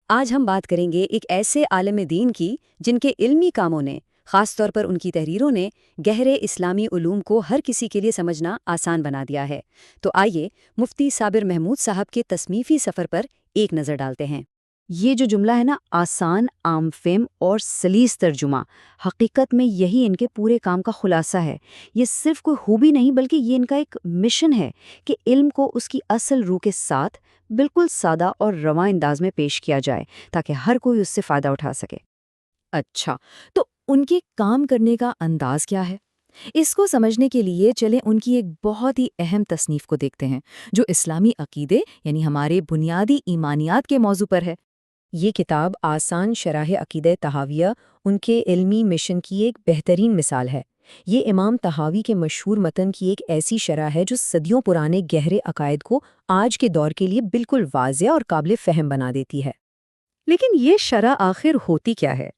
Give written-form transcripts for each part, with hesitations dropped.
آج ہم بات کریں گے ایک ایسے عالم دین کی جن کے علمی کاموں نے، خاص طور پر ان کی تحریروں نے، گہرے اسلامی علوم کو ہر کسی کے لیے سمجھنا آسان بنا دیا ہے۔ تو آئیے مفتی صابر محمود صاحب کے تصنیفی سفر پر ایک نظر ڈالتے ہیں۔ یہ جو جملہ ہے نا، آسان، عام فہم اور سلیس ترجمہ، حقیقت میں یہی ان کے پورے کام کا خلاصہ ہے۔ یہ صرف کوئی خوبی نہیں بلکہ یہ ان کا ایک مشن ہے کہ علم کو اس کی اصل روح کے ساتھ بالکل سادہ اور رواں انداز میں پیش کیا جائے تاکہ ہر کوئی اس سے فائدہ اٹھا سکے۔ اچھا، تو ان کے کام کرنے کا انداز کیا ہے؟ اس کو سمجھنے کے لیے چلیں ان کی ایک بہت ہی اہم تصنیف کو دیکھتے ہیں جو اسلامی عقیدے یعنی ہمارے بنیادی ایمانیات کے موضوع پر ہے۔ یہ کتاب آسان شرح عقیدہ طحاویہ ان کے علمی مشن کی ایک بہترین مثال ہے۔ یہ امام طحاوی کے مشہور متن کی ایک ایسی شرح ہے جو صدیوں پرانے گہرے عقائد کو آج کے دور کے لیے بالکل واضح اور قابل فہم بنا دیتی ہے۔ لیکن یہ شرح آخر ہوتی کیا ہے؟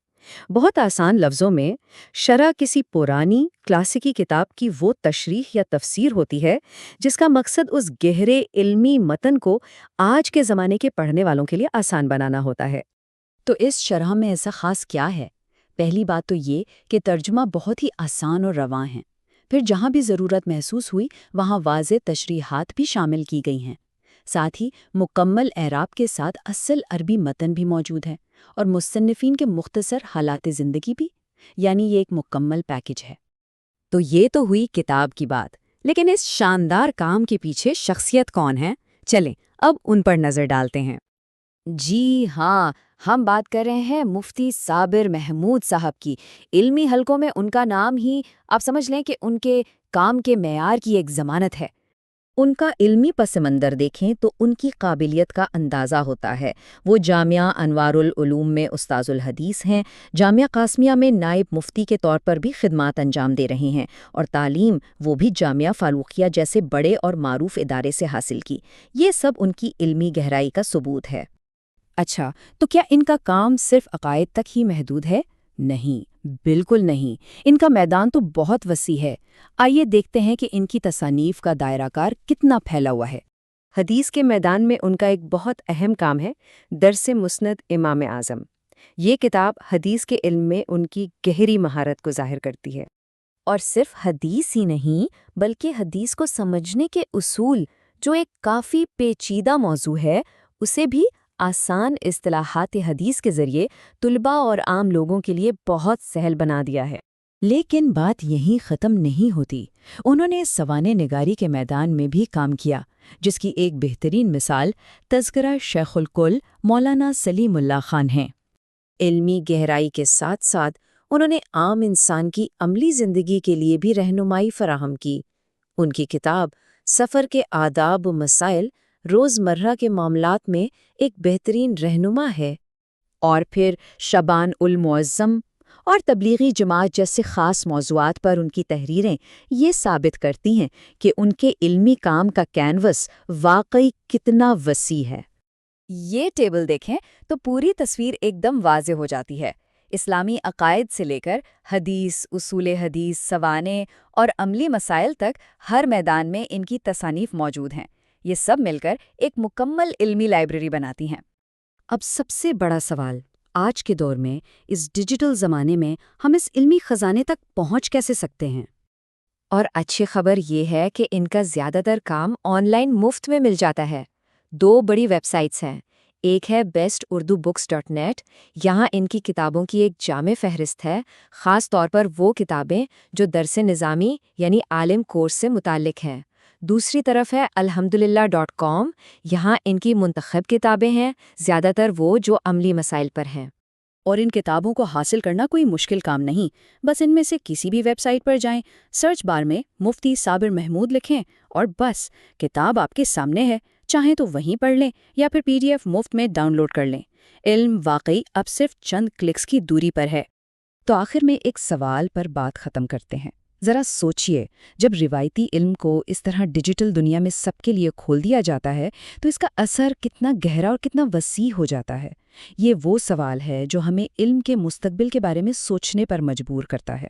بہت آسان لفظوں میں، شرح کسی پرانی کلاسیکی کتاب کی وہ تشریح یا تفسیر ہوتی ہے جس کا مقصد اس گہرے علمی متن کو آج کے زمانے کے پڑھنے والوں کے لیے آسان بنانا ہوتا ہے۔ تو اس شرح میں ایسا خاص کیا ہے؟ پہلی بات تو یہ کہ ترجمہ بہت ہی آسان اور رواں ہیں۔ پھر جہاں بھی ضرورت محسوس ہوئی وہاں واضح تشریحات بھی شامل کی گئی ہیں۔ ساتھ ہی مکمل اعراب کے ساتھ اصل عربی متن بھی موجود ہے اور مصنفین کے مختصر حالات زندگی بھی، یعنی یہ ایک مکمل پیکج ہے۔ تو یہ تو ہوئی کتاب کی بات، لیکن اس شاندار کام کے پیچھے شخصیت کون ہے؟ چلیں اب ان پر نظر ڈالتے ہیں۔ جی ہاں، ہم بات کر رہے ہیں مفتی صابر محمود صاحب کی۔ علمی حلقوں میں ان کا نام ہی آپ سمجھ لیں کہ ان کے کام کے معیار کی ایک ضمانت ہے۔ ان کا علمی پس منظر دیکھیں تو ان کی قابلیت کا اندازہ ہوتا ہے۔ وہ جامعہ انوار العلوم میں استاذ الحدیث ہیں، جامعہ قاسمیہ میں نائب مفتی کے طور پر بھی خدمات انجام دے رہے ہیں، اور تعلیم وہ بھی جامعہ فاروقیہ جیسے بڑے اور معروف ادارے سے حاصل کی۔ یہ سب ان کی علمی گہرائی کا ثبوت ہے۔ اچھا، تو کیا ان کا کام صرف عقائد تک ہی محدود ہے؟ نہیں، بالکل نہیں۔ ان کا میدان تو بہت وسیع ہے۔ آئیے دیکھتے ہیں کہ ان کی تصانیف کا دائرہ کار کتنا پھیلا ہوا ہے۔ حدیث کے میدان میں ان کا ایک بہت اہم کام ہے، درس مسند امام اعظم۔ یہ کتاب حدیث کے علم میں ان کی گہری مہارت کو ظاہر کرتی ہے۔ اور صرف حدیث ہی نہیں بلکہ حدیث کو سمجھنے کے اصول، جو ایک کافی پیچیدہ موضوع ہے، اسے بھی آسان اصطلاحات حدیث کے ذریعے طلباء اور عام لوگوں کے لیے بہت سہل بنا دیا ہے۔ لیکن بات یہیں ختم نہیں ہوتی۔ انہوں نے سوانح نگاری کے میدان میں بھی کام کیا، جس کی ایک بہترین مثال تذکرہ شیخ الکل مولانا سلیم اللہ خان ہیں۔ علمی گہرائی کے ساتھ ساتھ انہوں نے عام انسان کی عملی زندگی کے لیے بھی رہنمائی فراہم کی۔ ان کی کتاب سفر کے آداب و مسائل روزمرہ کے معاملات میں ایک بہترین رہنما ہے۔ اور پھر شبان المعظم اور تبلیغی جماعت جیسے خاص موضوعات پر ان کی تحریریں یہ ثابت کرتی ہیں کہ ان کے علمی کام کا کینوس واقعی کتنا وسیع ہے۔ یہ ٹیبل دیکھیں تو پوری تصویر ایک دم واضح ہو جاتی ہے۔ اسلامی عقائد سے لے کر حدیث، اصول حدیث، سوانح اور عملی مسائل تک ہر میدان میں ان کی تصانیف موجود ہیں۔ یہ سب مل کر ایک مکمل علمی لائبریری بناتی ہیں۔ اب سب سے بڑا سوال، آج کے دور میں، اس ڈیجیٹل زمانے میں ہم اس علمی خزانے تک پہنچ کیسے سکتے ہیں؟ اور اچھی خبر یہ ہے کہ ان کا زیادہ تر کام آن لائن مفت میں مل جاتا ہے۔ 2 بڑی ویب سائٹس ہیں۔ ایک ہے besturdubooks.net۔ یہاں ان کی کتابوں کی ایک جامع فہرست ہے، خاص طور پر وہ کتابیں جو درس نظامی یعنی عالم کورس سے متعلق ہیں۔ دوسری طرف ہے alhamdulillah.com۔ یہاں ان کی منتخب کتابیں ہیں، زیادہ تر وہ جو عملی مسائل پر ہیں۔ اور ان کتابوں کو حاصل کرنا کوئی مشکل کام نہیں، بس ان میں سے کسی بھی ویب سائٹ پر جائیں، سرچ بار میں مفتی صابر محمود لکھیں اور بس کتاب آپ کے سامنے ہے۔ چاہیں تو وہیں پڑھ لیں یا پھر PDF مفت میں ڈاؤن لوڈ کر لیں۔ علم واقعی اب صرف چند کلکس کی دوری پر ہے۔ تو آخر میں ایک سوال پر بات ختم کرتے ہیں۔ ذرا سوچئے، جب روایتی علم کو اس طرح ڈیجیٹل دنیا میں سب کے لیے کھول دیا جاتا ہے تو اس کا اثر کتنا گہرا اور کتنا وسیع ہو جاتا ہے۔ یہ وہ سوال ہے جو ہمیں علم کے مستقبل کے بارے میں سوچنے پر مجبور کرتا ہے۔